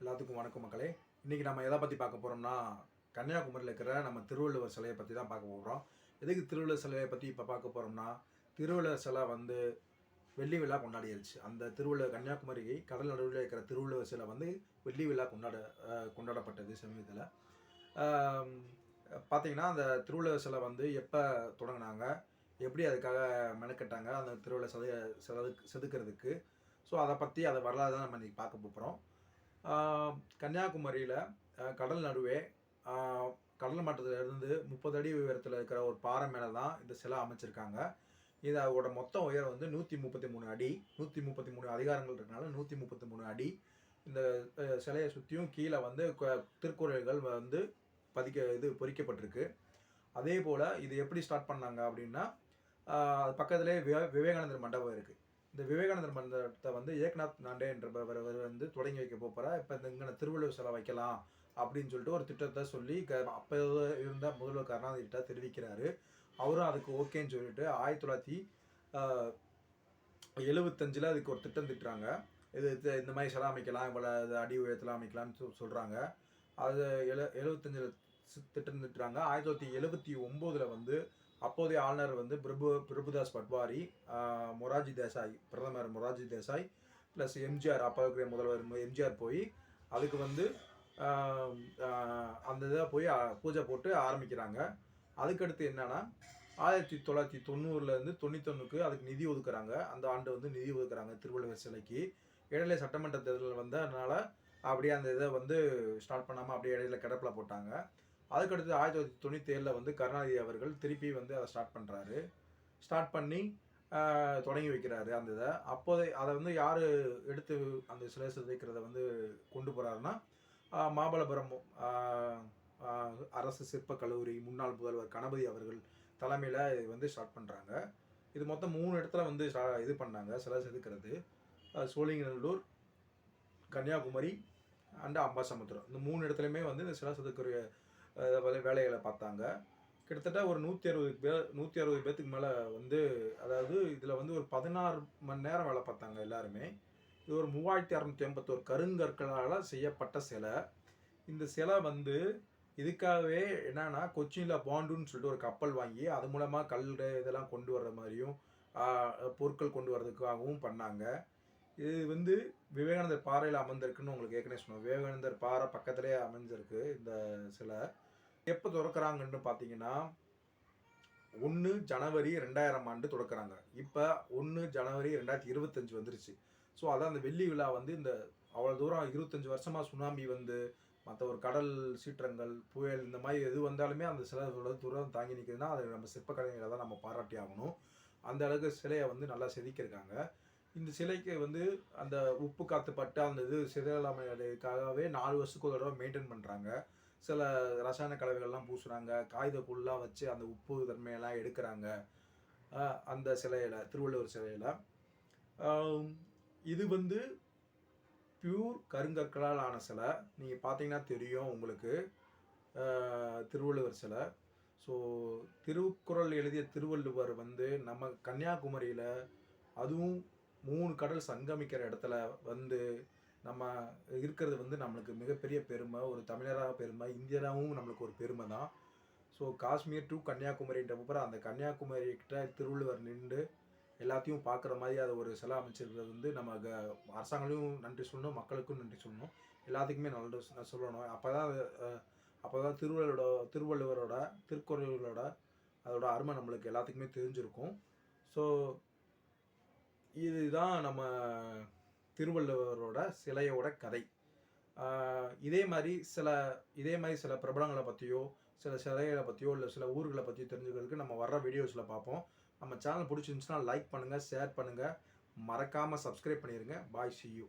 எல்லாத்துக்கும் வணக்கம் மக்களே. இன்றைக்கி நம்ம எதை பற்றி பார்க்க போகிறோம்னா, கன்னியாகுமரியில் இருக்கிற நம்ம திருவள்ளுவர் சிலையை பற்றி தான் பார்க்க போகிறோம். எதுக்கு திருவள்ளுவர் சிலையை பற்றி இப்போ பார்க்க போகிறோம்னா, திருவள்ளுவர் சிலை வந்து வெள்ளி விழா கொண்டாடிடுச்சு. அந்த திருவள்ளுவர் கன்னியாகுமரி கடல் நடுவில் இருக்கிற திருவள்ளுவர் சிலை வந்து வெள்ளி விழா கொண்டாடப்பட்டது சமீபத்தில். பார்த்தீங்கன்னா அந்த திருவள்ளுவர் சிலை வந்து எப்போ தொடங்கினாங்க, எப்படி அதுக்காக மெனக்கட்டாங்க அந்த திருவள்ளுவர் சிலையை செதுக்கிறதுக்கு. ஸோ அதை பற்றி அதை வரலாறு தான் நம்ம இன்றைக்கி பார்க்க போகிறோம். கன்னியாகுமரியில் கடல் நடுவே கடல் மட்டத்திலிருந்து 30 அடி உயரத்தில் இருக்கிற ஒரு பாறை மேலே தான் இந்த சிலை அமைச்சிருக்காங்க. இதோட மொத்த உயரம் வந்து 133 அடி. 133 அதிகாரங்கள் இருக்கனால 133 அடி. இந்த சிலையை சுற்றியும் கீழே வந்து திருக்குறள்கள் வந்து பொறிக்கப்பட்டிருக்கு. அதே போல் இது எப்படி ஸ்டார்ட் பண்ணாங்க அப்படின்னா, அது பக்கத்துலேயே விவேகானந்தர் மண்டபம் இருக்குது. இந்த விவேகானந்தர் மண்டபத்தை வந்து ஏக்நாத் நாண்டே என்றவர் வந்து தொடங்கி வைக்க போகிறார். இப்போ இங்கே திருவள்ளுவர் சிலை வைக்கலாம் அப்படின்னு சொல்லிட்டு ஒரு திட்டத்தை சொல்லி அப்போ இருந்த முதல்வர் கருணாநிதிட்ட தெரிவிக்கிறாரு. அவரும் அதுக்கு ஓகேன்னு சொல்லிட்டு 1975 அதுக்கு ஒரு திட்டம் திட்டுறாங்க. இது இந்த மாதிரி சிலை அமைக்கலாம், இவ்வளோ அடி உயரத்தில் அமைக்கலாம்னு சொல்கிறாங்க. அது 75 திட்டம் திட்டுறாங்க. 1979 வந்து அப்போதைய ஆளுநர் வந்து பிரபுதாஸ் பட்வாரி, மொரார்ஜி தேசாய், பிரதமர் மொரார்ஜி தேசாய் ப்ளஸ் எம்ஜிஆர், அப்போ இருக்கிற முதல்வர் எம்ஜிஆர் போய் அதுக்கு வந்து அந்த இதை போய் பூஜை போட்டு ஆரம்பிக்கிறாங்க. அதுக்கடுத்து என்னன்னா 1990 91க்கு அதுக்கு நிதி ஒதுக்குறாங்க. அந்த ஆண்டு வந்து நிதி ஒதுக்குறாங்க திருவள்ளுவர் சிலைக்கு. இடையில சட்டமன்ற தேர்தல் வந்ததுனால அப்படியே அந்த இதை வந்து ஸ்டார்ட் பண்ணாமல் அப்படியே இடையில கிடப்பில் போட்டாங்க. அதுக்கடுத்து 1997 வந்து கருணாநிதி அவர்கள் திருப்பி வந்து அதை ஸ்டார்ட் பண்ணி தொடங்கி வைக்கிறாரு அந்த இதை. அப்போதை அதை வந்து யார் எடுத்து அந்த சிலை வைக்கிறத வந்து கொண்டு போகிறாருன்னா, மாமல்லபுரம் அரசு சிற்ப கல்லூரி முன்னாள் முதல்வர் கணபதி அவர்கள் தலைமையில் இது வந்து ஸ்டார்ட் பண்ணுறாங்க. இது மொத்தம் 3 இடத்துல வந்து இது பண்ணாங்க சிலை செதுக்கிறது. சோழிங்கநல்லூர், கன்னியாகுமரி அண்ட் அம்பாசமுத்திரம், இந்த 3 இடத்துலையுமே வந்து இந்த சிலை செதுக்கிற வேலைகளை பார்த்தாங்க. கிட்டத்தட்ட ஒரு 160 பேத்துக்கு மேலே வந்து, அதாவது இதில் வந்து ஒரு 16 மணி நேரம் வேலை பார்த்தாங்க எல்லாருமே. இது ஒரு 3681 கருங்கற்களால் செய்யப்பட்ட சிலை. இந்த சிலை வந்து இதுக்காகவே என்னன்னா, கொச்சினில் பாண்டுன்னு சொல்லிட்டு ஒரு கப்பல் வாங்கி அது மூலமாக கல் இதெல்லாம் கொண்டு வர்ற மாதிரியும் பொருட்கள் கொண்டு வர்றதுக்காகவும் பண்ணாங்க. இது வந்து விவேகானந்தர் பாறையில் அமர்ந்திருக்குன்னு உங்களுக்கு ஏற்கனவே சொன்னோம். விவேகானந்தர் பாறை பக்கத்துலேயே அமைஞ்சிருக்கு இந்த சிலை. எப்போ திறக்கிறாங்கன்னு பார்த்தீங்கன்னா, 1 ஜனவரி 2000 ஆண்டு திறக்கிறாங்க. இப்போ 1 ஜனவரி 2025 வந்துருச்சு. ஸோ அதான் அந்த வெள்ளி விழா வந்து இந்த அவ்வளோ தூரம் 25 வருஷமாக சுனாமி வந்து மற்ற ஒரு கடல் சீற்றங்கள், புயல் இந்த மாதிரி எது வந்தாலுமே அந்த சிலை தூரம் தாங்கி நிற்குதுன்னா அது நம்ம சிற்பக்கலைஞர்களை தான் நம்ம பாராட்டி ஆகணும். அந்த அளவுக்கு சிலையை வந்து நல்லா செதுக்கியிருக்காங்க. இந்த சிலைக்கு வந்து அந்த உப்பு காற்று பட்டு அந்த இது சிதையலாமைக்காகவே 4 வருஷத்துக்கு ஒரு தடவை மெயின்டைன் பண்ணுறாங்க. சில ரசாயன கலவைகள்லாம் பூசுகிறாங்க, காகிதக்குள்ளாக வச்சு அந்த உப்பு தன்மையெல்லாம் எடுக்கிறாங்க அந்த சிலையில், திருவள்ளுவர் சிலையில். இது வந்து பியூர் கருங்கற்களால் ஆன சிலை. நீங்கள் பார்த்தீங்கன்னா தெரியும் உங்களுக்கு திருவள்ளுவர் சிலை. ஸோ திருக்குறள் எழுதிய திருவள்ளுவர் வந்து நம்ம கன்னியாகுமரியில், அதுவும் 3 கடல் சங்கமிக்கிற இடத்துல வந்து நம்ம இருக்கிறது வந்து நம்மளுக்கு மிகப்பெரிய பெருமை. ஒரு தமிழராக பெருமை, இந்தியராகவும் நம்மளுக்கு ஒரு பெருமை தான். ஸோ காஷ்மீர் டு கன்னியாகுமரின்றப்ப அந்த கன்னியாகுமரிக்கிட்ட திருவள்ளுவர் நின்று எல்லாத்தையும் பார்க்குற மாதிரி அதை ஒரு சிலை அமைச்சிருக்கிறது வந்து நம்ம அரசாங்களையும் நன்றி சொல்லணும், மக்களுக்கும் நன்றி சொல்லணும், எல்லாத்துக்குமே நல்ல சொல்லணும். அப்போ தான் திருவள்ளுவரோட திருக்குறளோட அதோட அருமை நம்மளுக்கு எல்லாத்துக்குமே தெரிஞ்சிருக்கும். ஸோ இதுதான் நம்ம திருவள்ளுவரோட சிலையோட கதை. இதே மாதிரி சில பிரபலங்களை பற்றியோ, சில சிலைகளை பற்றியோ, இல்லை சில ஊர்களை பற்றியோ தெரிஞ்சுக்கிறதுக்கு நம்ம வர்ற வீடியோஸில் பார்ப்போம். நம்ம சேனல் பிடிச்சிருந்துச்சுன்னா லைக் பண்ணுங்கள், ஷேர் பண்ணுங்கள், மறக்காமல் சப்ஸ்கிரைப் பண்ணிடுங்க. பாய், see you.